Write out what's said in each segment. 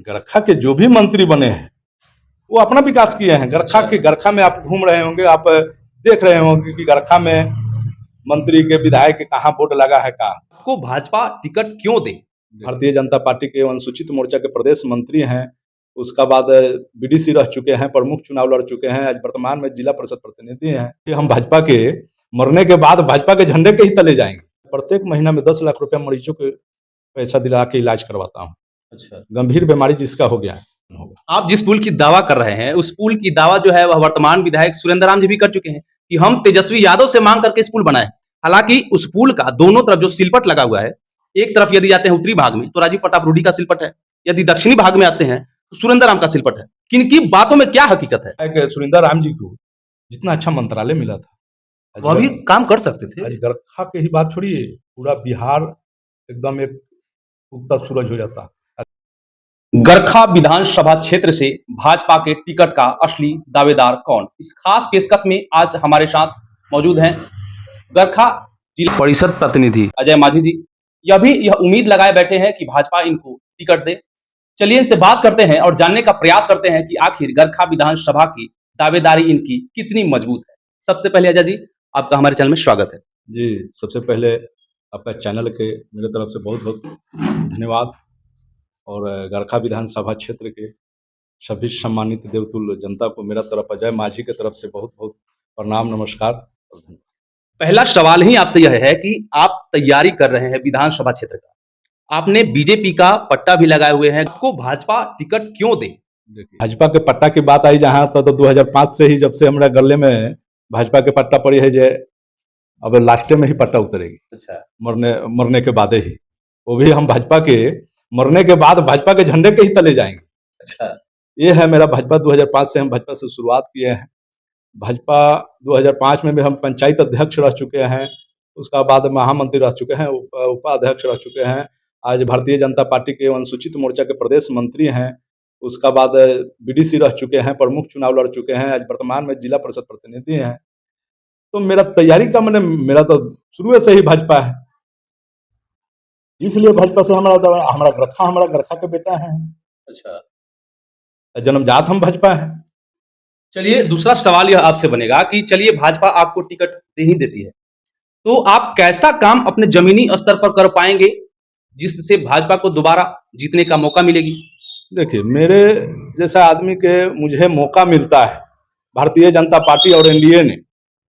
गरखा के जो भी मंत्री बने हैं वो अपना विकास किए हैं। गरखा में आप घूम रहे होंगे, आप देख रहे होंगे कि गरखा में मंत्री के विधायक के कहाँ वोट लगा है का। आपको भाजपा टिकट क्यों दे? भारतीय जनता पार्टी के अनुसूचित मोर्चा के प्रदेश मंत्री हैं, उसका बाद बीडीसी रह चुके हैं, प्रमुख चुनाव लड़ चुके हैं, आज वर्तमान में जिला परिषद प्रतिनिधि हैं। कि हम भाजपा के मरने के बाद भाजपा के झंडे के ही तले जाएंगे। प्रत्येक महीना में 10 लाख रुपया मरीजों को पैसा दिला के इलाज करवाता हूँ। अच्छा, गंभीर बीमारी जिसका हो गया है आप जिस पुल की दावा कर रहे हैं उस पुल की दावा जो है वह वर्तमान विधायक सुरेंद्र राम जी भी कर चुके हैं कि हम तेजस्वी यादव से मांग करके इस पुल बनाए। हालांकि उस पुल का दोनों तरफ जो सिलपट लगा हुआ है, एक तरफ यदि जाते हैं उत्तरी भाग में तो राजीव प्रताप रूडी का सिलपट है, यदि दक्षिणी भाग में आते हैं तो सुरेंद्र राम का सिलपट है। किनकी बातों में क्या हकीकत है? सुरेंद्र राम जी को जितना अच्छा मंत्रालय मिला था वह भी काम कर सकते थे। आज गरखा के ही बात छोड़िए, पूरा बिहार एकदम एक उगता सूरज हो जाता। गरखा विधानसभा क्षेत्र से भाजपा के टिकट का असली दावेदार कौन? इस खास पेशकश में आज हमारे साथ मौजूद हैं गरखा जिला परिषद प्रतिनिधि अजय माझी जी। यह उम्मीद लगाए बैठे हैं कि भाजपा इनको टिकट दे। चलिए इनसे बात करते हैं और जानने का प्रयास करते हैं कि आखिर गरखा विधानसभा की दावेदारी इनकी कितनी मजबूत है। सबसे पहले अजय जी, आपका हमारे चैनल में स्वागत है। जी, सबसे पहले आपका चैनल के मेरे तरफ से बहुत बहुत धन्यवाद और गरखा विधानसभा क्षेत्र के सभी सम्मानित देवतुल्य जनता को मेरा तरफ अजय माझी के तरफ से बहुत बहुत प्रणाम, नमस्कार और धन्यवाद। पहला सवाल ही आपसे यह है कि आप तैयारी कर रहे हैं विधानसभा क्षेत्र का, आपने बीजेपी का पट्टा भी लगाए हुए हैं, आपको भाजपा टिकट क्यों दे? देखिए, भाजपा के पट्टा की बात आई जहाँ तो 2005 से ही जब से हमारा गले में भाजपा के पट्टा पड़ी है, जे अब लास्ट में ही पट्टा उतरेगी। अच्छा, मरने के बाद ही, वो भी हम भाजपा के मरने के बाद भाजपा के झंडे के ही तले जाएंगे। अच्छा, ये है मेरा भाजपा। 2005 से हम भाजपा से शुरुआत किए हैं। भाजपा 2005 में भी हम पंचायत अध्यक्ष रह चुके हैं, उसका बाद महामंत्री रह चुके हैं, उपाध्यक्ष रह चुके हैं। आज भारतीय जनता पार्टी के अनुसूचित मोर्चा के प्रदेश मंत्री हैं, उसका बाद बीडीसी रह चुके हैं, प्रमुख चुनाव लड़ चुके हैं, आज वर्तमान में जिला परिषद प्रतिनिधि हैं। तो मेरा तैयारी का मेरा तो शुरू से ही भाजपा है, इसलिए भाजपा से हमारा गरखा के बेटा है। अच्छा, जन्मजात हम भाजपा है। चलिए दूसरा सवाल यह आपसे बनेगा कि चलिए भाजपा आपको टिकट दे ही देती है, तो आप कैसा काम अपने जमीनी स्तर पर कर पाएंगे जिससे भाजपा को दोबारा जीतने का मौका मिलेगी? देखिए, मेरे जैसा आदमी के मुझे मौका मिलता है, भारतीय जनता पार्टी और एनडीए ने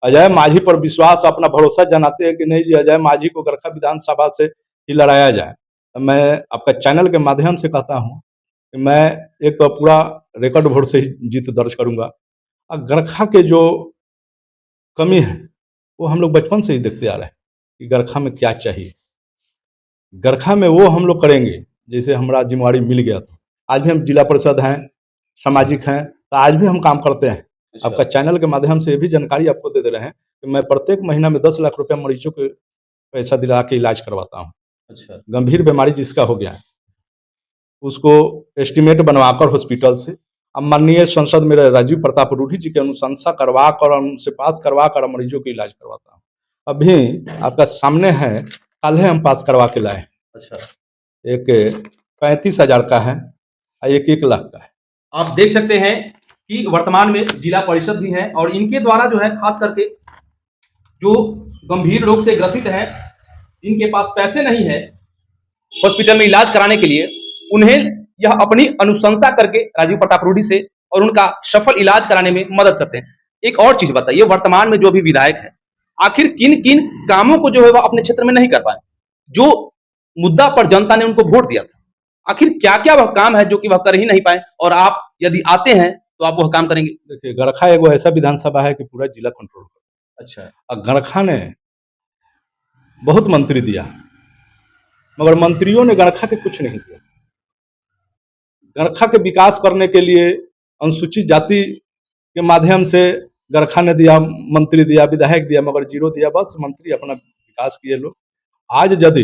अजय माझी पर विश्वास, अपना भरोसा जनाते हैं कि नहीं जी अजय माझी को गरखा विधानसभा से ही लड़ाया जाए। तो मैं आपका चैनल के माध्यम से कहता हूं कि मैं एक तो पूरा रिकॉर्ड वोट से ही जीत दर्ज करूंगा। और गरखा के जो कमी है वो हम लोग बचपन से ही देखते आ रहे हैं कि गरखा में क्या चाहिए। गरखा में वो हम लोग करेंगे जैसे हमारा जिम्मेवारी मिल गया। तो आज भी हम जिला परिषद हैं, सामाजिक हैं, तो आज भी हम काम करते हैं। अच्छा। आपका चैनल के माध्यम से ये भी जानकारी आपको दे रहे हैं कि मैं प्रत्येक महीना में 10 लाख रुपया मरीजों को पैसा दिला के इलाज करवाता हूँ। अच्छा, गंभीर बीमारी जिसका हो गया है उसको एस्टिमेट बनवाकर हॉस्पिटल से, अब माननीय सांसद मेरे राजीव प्रताप रूडी जी की अनुशंसा करवा कर, उनसे पास करवा कर मरीजों का इलाज करवाता हूँ। अभी आपका सामने है, कल हम पास करवा के लाए। अच्छा, एक 35,000 का है और एक 1 लाख का है। आप देख सकते हैं कि वर्तमान में जिला परिषद भी है और इनके द्वारा जो है खास करके जो गंभीर रोग से ग्रसित हैं, जिनके पास पैसे नहीं है हॉस्पिटल में इलाज कराने के लिए, उन्हें यह अपनी अनुशंसा करके राजीव प्रताप रूडी से और उनका सफल इलाज कराने में मदद करते हैं। एक और चीज बताइए, वर्तमान में जो भी विधायक है आखिर किन किन कामों को जो है वह अपने क्षेत्र में नहीं कर पाए, जो मुद्दा पर जनता ने उनको वोट दिया था, आखिर क्या क्या वह काम है जो कि वह कर ही नहीं पाए और आप यदि आते हैं तो आप वह काम करेंगे? देखिए, गरखा एगो ऐसा विधानसभा है कि पूरा जिला कंट्रोल करता है। अच्छा, और गरखा ने बहुत मंत्री दिया मगर मंत्रियों ने गरखा के कुछ नहीं दिया। गरखा के विकास करने के लिए अनुसूचित जाति के माध्यम से गरखा ने दिया, मंत्री दिया, विधायक दिया, मगर जीरो दिया। बस मंत्री अपना विकास किए लोग। आज यदि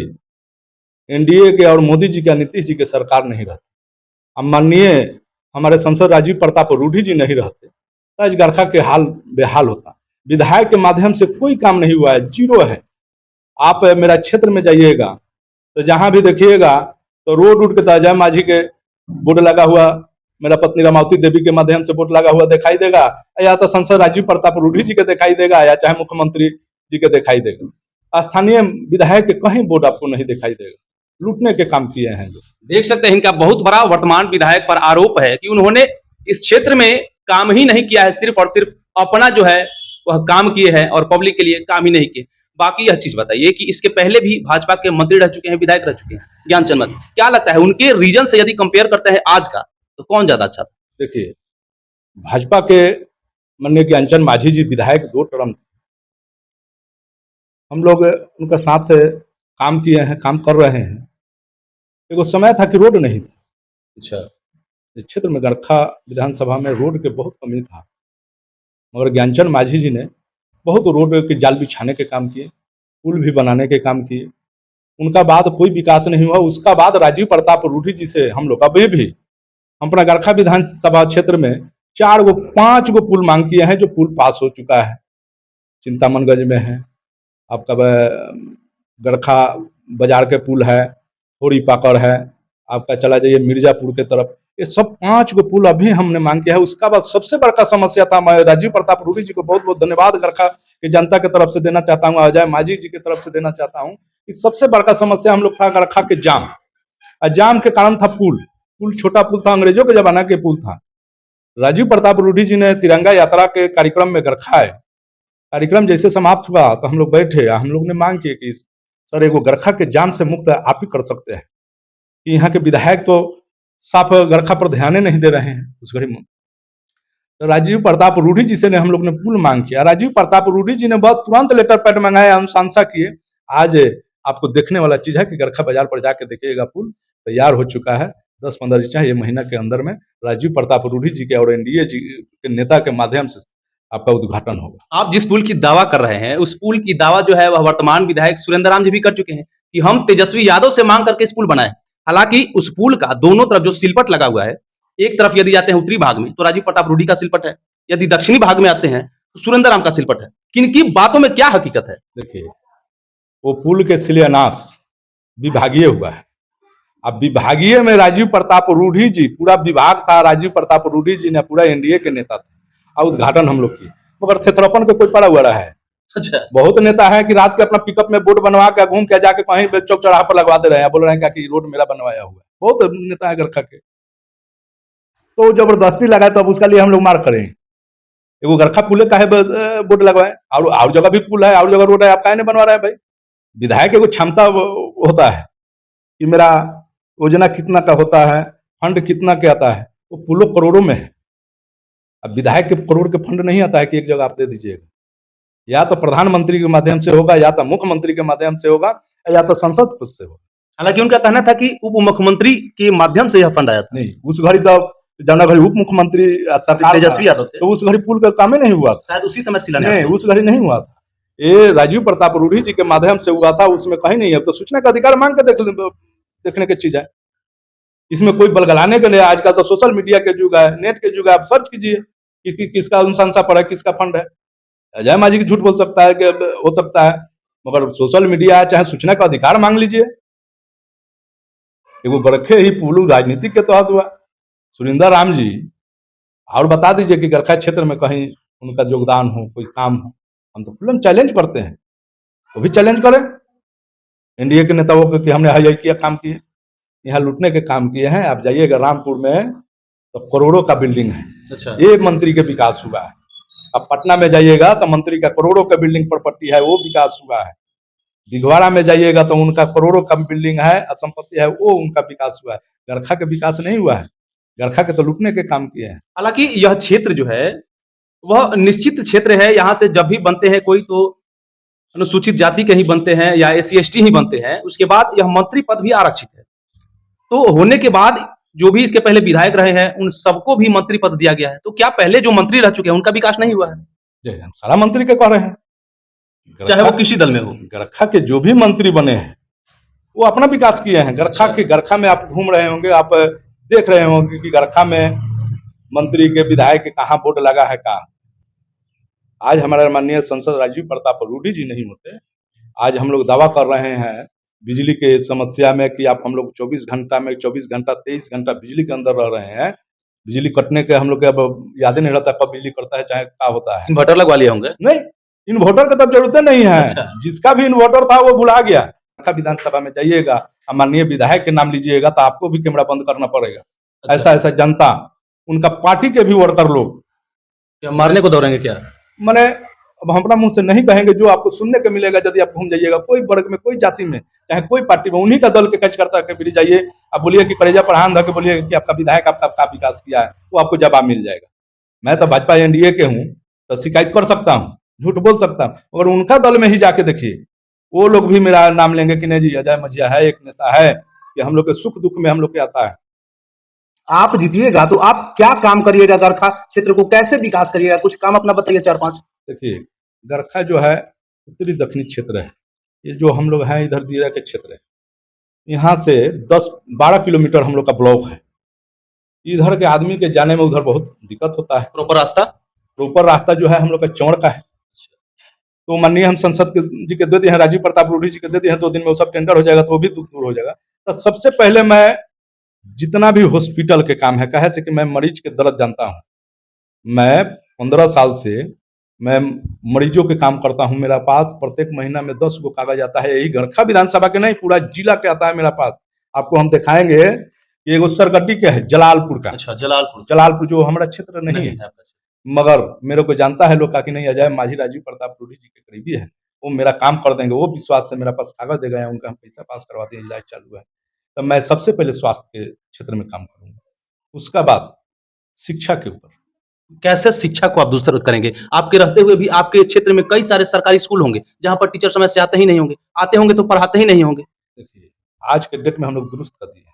एनडीए के और मोदी जी का, नीतीश जी के सरकार नहीं रहती, अब माननीय हमारे सांसद राजीव प्रताप रूडी जी नहीं रहते तो आज गरखा के हाल बेहाल होता। विधायक के माध्यम से कोई काम नहीं हुआ है, जीरो है। आप मेरा क्षेत्र में जाइएगा तो जहां भी देखिएगा तो रोड के तो अजय माझी के बोर्ड लगा हुआ मेरा पत्नी रमावती देवी के माध्यम से बोर्ड लगा हुआ दिखाई देगा, या तो सांसद राजीव प्रताप रूढ़ी जी के दिखाई देगा, या चाहे मुख्यमंत्री जी के दिखाई देगा। स्थानीय विधायक के कहीं बोर्ड आपको नहीं दिखाई देगा। लूटने के काम किए हैं लोग। देख सकते हैं इनका बहुत बड़ा वर्तमान विधायक पर आरोप है कि उन्होंने इस क्षेत्र में काम ही नहीं किया है, सिर्फ और सिर्फ अपना जो है वह काम किए हैं और पब्लिक के लिए काम ही नहीं किए। बाकी यह चीज बताइए कि इसके पहले भी भाजपा के मंत्री रह चुके हैं, विधायक रह चुके हैं ज्ञानचंद माथुर, क्या लगता है उनके रीजन से यदि कंपेयर करते हैं आज का, तो कौन ज्यादा अच्छा था? देखिए, भाजपा के माननीय ज्ञानचंद मांझी जी विधायक 2 टर्म थे। हम लोग उनके साथ काम किए हैं, काम कर रहे हैं। एगो समय था कि रोड नहीं था। अच्छा, इस क्षेत्र में गरखा विधानसभा में रोड के बहुत कमी था, मगर ज्ञानचंद मांझी जी ने बहुत रोड के जाल बिछाने के काम किए, पुल भी बनाने के काम किए। उनका बाद कोई विकास नहीं हुआ। उसका बाद राजीव प्रताप रूढ़ी जी से हम लोग अभी भी हम अपना गरखा विधानसभा क्षेत्र में 4 गो 5 गो पुल मांग किए हैं, जो पुल पास हो चुका है। चिंतामनगंज में है आपका गरखा बाजार के पुल है, थोड़ी पाकड़ है, आपका चला जाइए मिर्जापुर के तरफ, ये सब 5 गो पुल अभी हमने मांग किया है। उसका बाद सबसे बड़का समस्या था, मैं राजीव प्रताप रूढ़ी जी को बहुत बहुत धन्यवाद गरखा की जनता की तरफ से देना चाहता हूँ, अजय मांझी जी की तरफ से देना चाहता हूँ कि सबसे बड़का समस्या हम लोग था गरखा के जाम। जाम के कारण था पुल छोटा पुल था, अंग्रेजों के जमाना के पुल था। राजीव प्रताप रूढ़ी जी ने तिरंगा यात्रा के कार्यक्रम में गरखा है, कार्यक्रम जैसे समाप्त हुआ तो हम लोग बैठे, हम लोग ने मांग की कि सर एगो गरखा के जाम से मुक्त आप ही कर सकते हैं, कि यहाँ के विधायक तो साफ गरखा पर ध्यान ही नहीं दे रहे हैं उस घड़ी में। तो राजीव प्रताप रूढ़ी जी से ने हम लोग ने पुल मांग किया। राजीव प्रताप रूढ़ी जी ने बहुत तुरंत लेटर पैड मंगाया, अनुशंसा किए। आज आपको देखने वाला चीज है कि गरखा बाजार पर जाके देखिएगा, पुल तैयार हो चुका है। 10-15 दिन ये महीना के अंदर में राजीव प्रताप रूढ़ी जी के और एनडीए जी के नेता के माध्यम से आपका उद्घाटन होगा। आप जिस पुल की दावा कर रहे हैं उस पुल की दावा जो है वह वर्तमान विधायक सुरेंद्र राम जी भी कर चुके हैं कि हम तेजस्वी यादव से मांग करके इस पुल बनाए। हालांकि उस पुल का दोनों तरफ जो सिलपट लगा हुआ है, एक तरफ यदि जाते हैं उत्तरी भाग में तो राजीव प्रताप रूढ़ी का सिलपट है, यदि दक्षिणी भाग में आते हैं तो सुरेंद्र राम का सिलपट है। किनकी बातों में क्या हकीकत है? देखिए, वो पुल के शिलान्यास विभागीय हुआ है। अब विभागीय में राजीव प्रताप रूढ़ी जी, पूरा विभाग था, राजीव प्रताप रूढ़ी जी ने पूरा एनडीए के नेता थे, और उद्घाटन हम लोग किए, मगर क्षेत्रपन को कोई पड़ा हुआ रहा है। अच्छा, बहुत नेता है कि रात के अपना पिकअप में बोर्ड बनवा के घूम के जाके कहीं चौक चौराहा पर लगवा दे रहे हैं, बोल रहे हैं क्या कि रोड मेरा बनवाया हुआ है। बहुत नेता है गरखा के, तो जबरदस्ती लगाए तो अब उसका लिए हम लोग मार करें। एगो गरखा पुल का है बोर्ड लगवाए, और जगह भी पुल है, और जगह रोड है, आप काहे नहीं बनवा रहे हैं भाई? विधायक एगो क्षमता होता है कि मेरा योजना कितना का होता है, फंड कितना के आता है, वो पुलों करोड़ों में है। अब विधायक के करोड़ के फंड नहीं आता है कि एक जगह आप दे दीजिएगा, या तो प्रधानमंत्री के माध्यम से होगा, या तो मुख्यमंत्री के माध्यम से होगा, या तो संसद खुद से होगा। हालांकि उनका कहना था कि उप मुख्यमंत्री के माध्यम से यह फंड आया था। नहीं, उस घड़ी तो जौना घड़ी उप मुख्यमंत्री सरकार तेजस्वी यादव थे, तो उस घड़ी पुल का काम ही नहीं हुआ था। शायद उसी समय शिलान्यास नहीं, हुआ। उस घड़ी नहीं हुआ था। ये राजीव प्रताप रूढ़ी जी के माध्यम से हुआ था, उसमें कहीं नहीं है। तो सूचना का अधिकार मांग के देखने की चीज है, इसमें कोई बलगलाने के लिए। आजकल तो सोशल मीडिया के युग है, नेट के युग है, आप सर्च कीजिए किसका अनुशंसा पर है, किसका फंड है। अजय मांझी की झूठ बोल सकता है कि हो सकता है, मगर सोशल मीडिया है, चाहे सूचना का अधिकार मांग लीजिए। एगो गरखे ही पुल राजनीतिक के तहत हुआ। सुरेंद्र राम जी, और बता दीजिए कि गरखा क्षेत्र में कहीं उनका योगदान हो, कोई काम हो। हम तो खुले चैलेंज करते हैं, वो भी चैलेंज करें एनडीए के नेताओं को कि हमने हाई किया काम किए, यहाँ लूटने के काम किए हैं। आप जाइएगा रामपुर में तो करोड़ों का बिल्डिंग है। अच्छा, ये मंत्री के विकास हुआ है। अब पटना में जाइएगा तो मंत्री का करोड़ों का बिल्डिंग प्रॉपर्टी है, वो विकास हुआ है। दिघवाड़ा में जाइएगा तो उनका करोड़ों का बिल्डिंग है, संपत्ति है, वो उनका विकास हुआ है। गरखा के विकास नहीं हुआ है, गरखा के तो लूटने के काम किए हैं। हालांकि यह क्षेत्र जो है वह निश्चित क्षेत्र है, यहाँ से जब भी बनते हैं कोई तो अनुसूचित जाति के ही बनते हैं या SC ST ही बनते हैं, उसके बाद यह मंत्री पद भी आरक्षित है। तो होने के बाद जो भी इसके पहले विधायक रहे हैं उन सबको भी मंत्री पद दिया गया है। तो क्या पहले जो मंत्री रह चुके हैं उनका विकास नहीं हुआ है? हम सारा मंत्री के कह रहे हैं, चाहे वो किसी दल में हो। गरखा के जो भी मंत्री बने हैं वो अपना विकास किए हैं। गरखा में आप घूम रहे होंगे, आप देख रहे होंगे कि गरखा में मंत्री के विधायक के कहाँ बोर्ड लगा है का। आज हमारे माननीय सांसद राजीव प्रताप रूढ़ी जी नहीं होते, आज हम लोग दावा कर रहे हैं बिजली के समस्या में कि आप हम लोग 24 घंटा में 24 घंटा 23 घंटा बिजली के अंदर रह रहे हैं। बिजली कटने के हम लोग के अब याद ही नहीं रहता कब बिजली कटता है चाहे क्या होता है। इन्वर्टर लगवा लिए होंगे। नहीं, इन्वर्टर की तो जरूरत नहीं है। अच्छा। जिसका भी इन्वर्टर था वो भुला गया। विधानसभा में जाइएगा, माननीय विधायक के नाम लीजिएगा तो आपको भी कैमरा बंद करना पड़ेगा। अच्छा। ऐसा ऐसा जनता, उनका पार्टी के भी वर्कर लोग क्या मारने को दौड़ेंगे क्या? मैंने अब हम अपना मुंह से नहीं कहेंगे, जो आपको सुनने को मिलेगा यदि आप घूम जाइएगा कोई वर्ग में, कोई जाति में, चाहे कोई पार्टी में, उन्हीं का दल के कार्यकर्ता के बीच जाइए, आप बोलिए कि कलेजा पर हाथ धर के बोलिए कि आपका विधायक आपका विकास किया है, वो आपको जवाब मिल जाएगा। मैं तो भाजपा एनडीए के हूँ तो शिकायत कर सकता हूँ, झूठ बोल सकता हूँ, और उनका दल में ही जाके देखिए, वो लोग भी मेरा नाम लेंगे कि नहीं जी अजय मजिया है, एक नेता है कि हम लोग के सुख दुख में हम लोग के आता है। आप जीतिएगा तो आप क्या काम करिएगा? गरखा क्षेत्र को कैसे विकास करिएगा? कुछ काम अपना बताइए 4-5। देखिए, गरखा जो है उत्तरी दक्षिणी क्षेत्र है, ये जो हम लोग हैं इधर दिया के क्षेत्र है, यहाँ से 10-12 किलोमीटर हम लोग का ब्लॉक है। इधर के आदमी के जाने में उधर बहुत दिक्कत होता है। प्रॉपर रास्ता जो है हम लोग का चौड़ का है। तो माननीय हम संसद जी के दे दिए हैं, राजीव प्रताप रूढ़ी जी के दे दिए हैं, 2 दिन में वो सब टेंडर हो जाएगा तो वो भी दूर हो जाएगा। तो सबसे पहले मैं जितना भी हॉस्पिटल के काम है, कहे से कि मैं मरीज के दर्द जानता हूँ। मैं 15 साल से मैं मरीजों के काम करता हूँ। मेरा पास प्रत्येक महीना में 10 गो कागज आता है, यही गरखा विधानसभा के नहीं पूरा जिला के आता है मेरा पास। आपको हम दिखाएंगे कि एगो सरगड्डी के है जलालपुर का। अच्छा, जलालपुर। जलालपुर जो हमारा क्षेत्र नहीं है, मगर मेरे को जानता है लोग कि नहीं अजय माझी राजीव प्रताप रूढ़ी जी के करीबी है, वो मेरा काम कर देंगे, वो विश्वास से मेरा पास कागज दे गए हैं, उनका हम पैसा पास करवा दिए, इलाज चालू है। तो मैं सबसे पहले स्वास्थ्य के क्षेत्र में काम करूंगा, उसका बाद शिक्षा के ऊपर। कैसे शिक्षा को आप दूसरा करेंगे? आपके रहते हुए भी आपके क्षेत्र में कई सारे सरकारी स्कूल होंगे जहां पर टीचर समय से आते ही नहीं होंगे, आते होंगे तो पढ़ाते ही नहीं होंगे। देखिए, आज के डेट में हम लोग दुरुस्त कर दिए हैं।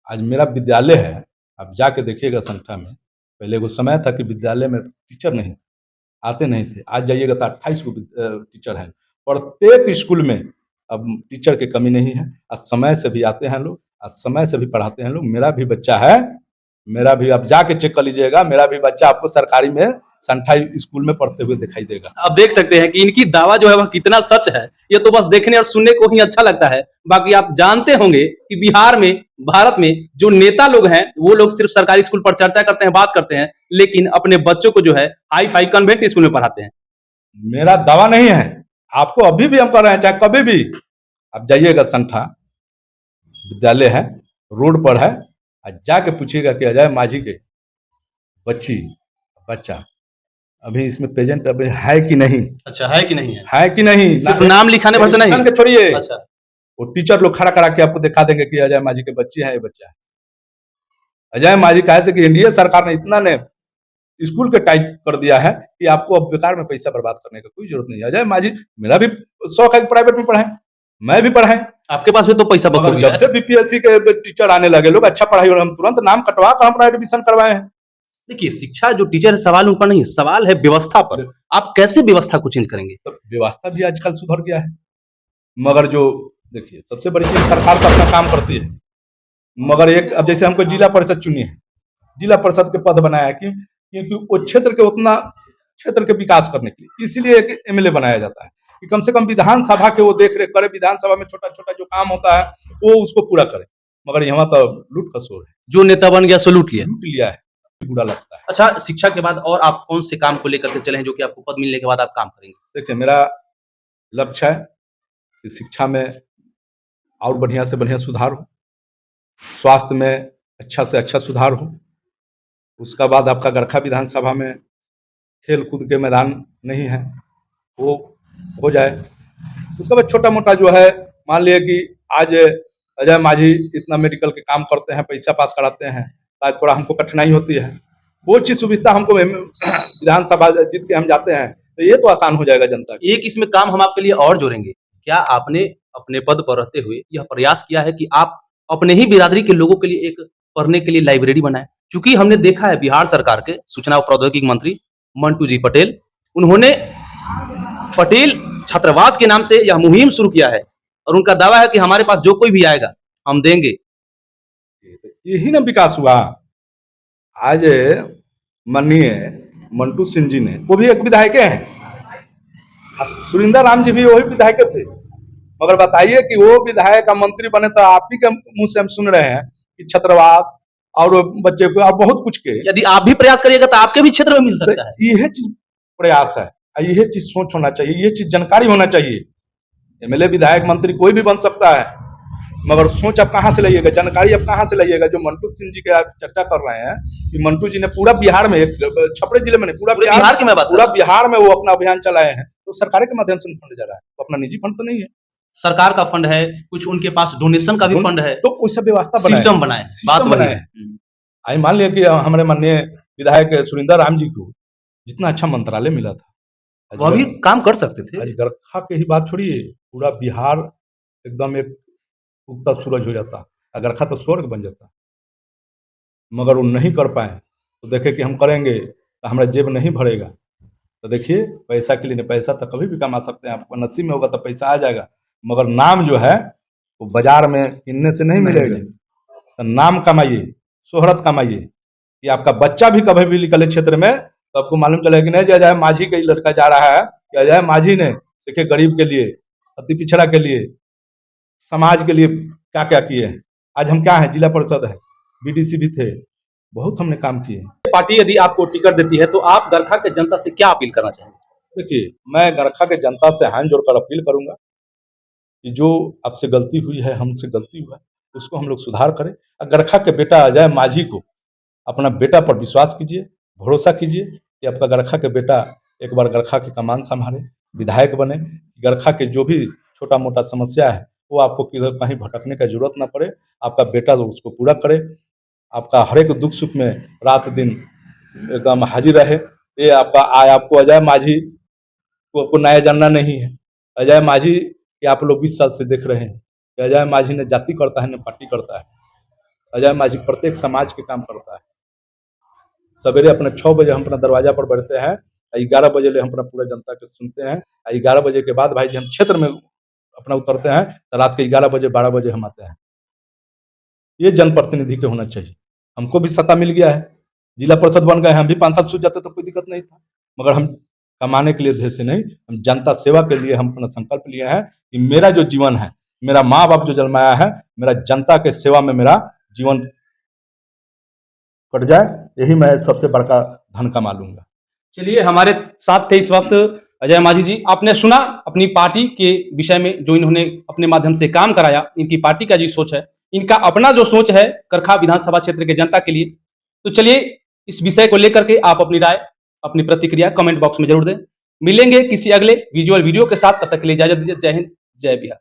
आज मेरा विद्यालय है, आप जाके देखिएगा संख्या में। पहले वो समय था कि विद्यालय में टीचर नहीं आते नहीं थे, आज जाइएगा तो 28 गो टीचर हैं प्रत्येक स्कूल में। अब टीचर की कमी नहीं है, आज समय से भी आते हैं लोग, आज समय से भी पढ़ाते हैं लोग। मेरा भी बच्चा है, मेरा भी आप जाके चेक कर लीजिएगा, मेरा भी बच्चा आपको सरकारी में संठाई स्कूल में पढ़ते हुए दिखाई देगा। आप देख सकते हैं कि इनकी दावा जो है वह कितना सच है। ये तो बस देखने और सुनने को ही अच्छा लगता है। बाकी आप जानते होंगे कि बिहार में, भारत में जो नेता लोग हैं वो लोग सिर्फ सरकारी स्कूल पर चर्चा करते हैं, बात करते हैं, लेकिन अपने बच्चों को जो है हाई फाई कन्वेंट स्कूल में पढ़ाते हैं। मेरा दावा नहीं है, आपको अभी भी हम कर रहे हैं, चाहे कभी भी आप जाइएगा, संठा विद्यालय है, रोड पर है, जाके पूछिएगा कि अजय माझी के बच्चा अभी इसमें प्रेजेंट अभी है कि नहीं। अच्छा, है कि नहीं? है कि नहीं, सिर्फ नाम लिखाने भर से नहीं, छोड़िए। अच्छा, वो टीचर लोग खड़ा करा के आपको दिखा देंगे कि अजय माझी के बच्चे हैं, ये बच्चा है। अजय माझी कहे थे कि एनडीए सरकार ने इतना ने स्कूल के टाइप कर दिया है कि आपको अब बेकार में पैसा बर्बाद करने का कोई जरूरत नहीं है। अजय माझी, मेरा भी शौक है प्राइवेट में पढ़ाए, मैं भी पढ़ाए। आपके पास भी तो पैसा बखूबी है। जब से बीपीएससी के टीचर आने लगे लोग, अच्छा पढ़ाई हो रहा है, हम तुरंत नाम कटवा कर हम एडमिशन करवाए हैं। देखिए, शिक्षा जो टीचर है, सवाल ऊपर नहीं है, सवाल है व्यवस्था पर। आप कैसे व्यवस्था को चेंज करेंगे? तो व्यवस्था भी आजकल सुधर गया है, मगर जो देखिए सबसे बड़ी चीज सरकार तो अपना काम करती है, मगर एक अब जैसे हमको जिला परिषद चुनी है, जिला परिषद के पद बनाया है क्योंकि वो क्षेत्र के उतना क्षेत्र के विकास करने के लिए, इसीलिए एक एमएलए बनाया जाता है कि कम से कम विधानसभा के वो देख रेख करे, विधानसभा में छोटा छोटा जो काम होता है वो उसको पूरा करे। मगर यहाँ तो लूट खसोर है, जो नेता बन गया सो लूट लिया है, बुरा लगता है। अच्छा, शिक्षा के बाद और आप कौन से काम को लेकर के चले हैं जो कि आपको पद मिलने के बाद आप काम करेंगे? देखिए, मेरा लक्ष्य है कि शिक्षा में और बढ़िया से बढ़िया सुधार हो, स्वास्थ्य में अच्छा से अच्छा सुधार हो, उसका बाद आपका गरखा विधानसभा में खेल कूद के मैदान नहीं है, वो हो जाए। उसके बाद छोटा मोटा जो है, मान लिया कि आज अजय माझी इतना मेडिकल के काम करते हैं, पैसा पास कराते हैं, आज थोड़ा हमको कठिनाई होती है, वो चीज सुविधा हमको विधानसभा जीत के हम जाते हैं तो ये तो आसान हो जाएगा जनता की। एक इसमें काम हम आपके लिए और जोड़ेंगे। क्या आपने अपने पद पर रहते हुए यह प्रयास किया है कि आप अपने ही बिरादरी के लोगों के लिए एक पढ़ने के लिए लाइब्रेरी बनाएं? क्योंकि हमने देखा है बिहार सरकार के सूचना और प्रौद्योगिकी मंत्री मंटू जी पटेल, उन्होंने पटेल छात्रावास के नाम से यह मुहिम शुरू किया है और उनका दावा है कि हमारे पास जो कोई भी आएगा हम देंगे। यही ना विकास हुआ। आज माननीय मंटू सिंह जी ने, वो भी एक विधायक हैं, सुरिंदर राम जी भी वही विधायक थे, मगर बताइए कि वो विधायक का मंत्री बने तो आप ही के मुंह से हम सुन रहे हैं कि छात्रावास और बच्चे को और बहुत कुछ के यदि आप भी प्रयास करिएगा तो आपके भी क्षेत्र में मिल सकता है। यह चीज प्रयास है, यह चीज सोच होना चाहिए, यह चीज जानकारी होना चाहिए। एमएलए विधायक मंत्री कोई भी बन सकता है, मगर सोच आप कहाँ से लाइएगा, जानकारी आप कहाँ से लाइएगा। जो मंटू सिंह जी के आप चर्चा कर रहे हैं कि मंटू जी ने पूरा बिहार में, छपरे जिले में नहीं, पूरा बिहार की मैं बात कर पूरा रहा हूं। बिहार में वो अपना अभियान चलाए हैं, तो सरकार के माध्यम से फंड जा रहा है, तो अपना निजी फंड तो नहीं है। सरकार का फंड है, कुछ उनके पास डोनेशन का भी फंड है, तो उस सब व्यवस्था बनाए, सिस्टम बनाए, बात वही है। आई मान लिया कि हमारे माननीय विधायक सुरिंदर राम जी को जितना अच्छा मंत्रालय मिला था, वो अभी काम कर सकते थे। आज गरखा की ही बात छोड़िए, पूरा बिहार एकदम एक उगता सूरज हो जाता, गरखा तो स्वर्ग बन जाता, मगर वो नहीं कर पाए। तो देखे कि हम करेंगे तो हमारा जेब नहीं भरेगा। तो देखिए, पैसा के लिए नहीं, पैसा तो कभी भी कमा सकते हैं, आपको नसीब में होगा तो पैसा आ जाएगा, मगर नाम जो है वो बाजार में किनने से नहीं मिलेगा। तो नाम कमाइए, शोहरत कमाइए, कि आपका बच्चा भी कभी भी निकले क्षेत्र में तो आपको मालूम चलेगा कि नहीं, अजय माझी का ही लड़का जा रहा है, कि अजय माझी ने देखिए गरीब के लिए, अति पिछड़ा के लिए, समाज के लिए क्या क्या किए हैं। आज हम क्या है, जिला परिषद है, बीडीसी भी थे, बहुत हमने काम किए। पार्टी यदि आपको टिकट देती है तो आप गरखा के जनता से क्या अपील करना चाहेंगे? देखिए, मैं गरखा के जनता से हाथ जोड़कर अपील करूंगा कि जो आपसे गलती हुई है, हमसे गलती हुआ है, उसको हम लोग सुधार करें। गरखा के बेटा अजय माझी को अपना बेटा पर विश्वास कीजिए, भरोसा कीजिए कि आपका गरखा के बेटा एक बार गरखा की कमान संभाले, विधायक बने, गरखा के जो भी छोटा मोटा समस्या है वो आपको किधर कहीं भटकने का जरूरत ना पड़े, आपका बेटा तो उसको पूरा करे, आपका हर एक दुख सुख में रात दिन एकदम हाजिर रहे। ये आपको अजय माझी को आपको नया जानना नहीं है। अजय माझी कि आप लोग 20 साल से देख रहे हैं कि अजय माझी ने जाति करता है, न पार्टी करता है। अजय माझी प्रत्येक समाज के काम करता है। सवेरे अपने 6 बजे हम अपना दरवाजा पर बैठते हैं, 11 बजे ले हम अपना पूरा जनता के सुनते हैं, 11 बजे के बाद भाई जी हम क्षेत्र में अपना उतरते हैं, तो रात के 11 बजे 12 बजे हम आते हैं। ये जनप्रतिनिधि के होना चाहिए। हमको भी सत्ता मिल गया है, जिला परिषद बन गए, हम भी 5 साल सूझ जाते तो कोई दिक्कत नहीं था, मगर हम कमाने के लिए देश से नहीं, हम जनता सेवा के लिए हम अपना संकल्प लिए हैं कि मेरा जो जीवन है, मेरा माँ बाप जो जन्माया है, मेरा जनता के सेवा में मेरा जीवन कट जाए, यही मैं सबसे बड़का धन कमा लूंगा। चलिए, हमारे साथ थे इस वक्त अजय माझी जी। आपने सुना अपनी पार्टी के विषय में जो इन्होंने अपने माध्यम से काम कराया, इनकी पार्टी का जो सोच है, इनका अपना जो सोच है गरखा विधानसभा क्षेत्र के जनता के लिए। तो चलिए, इस विषय को लेकर के आप अपनी राय, अपनी प्रतिक्रिया कमेंट बॉक्स में जरूर दें। मिलेंगे किसी अगले विजुअल वीडियो के साथ, तब तक के लिए इजाजत दीजिए। जय हिंद, जय बिहार।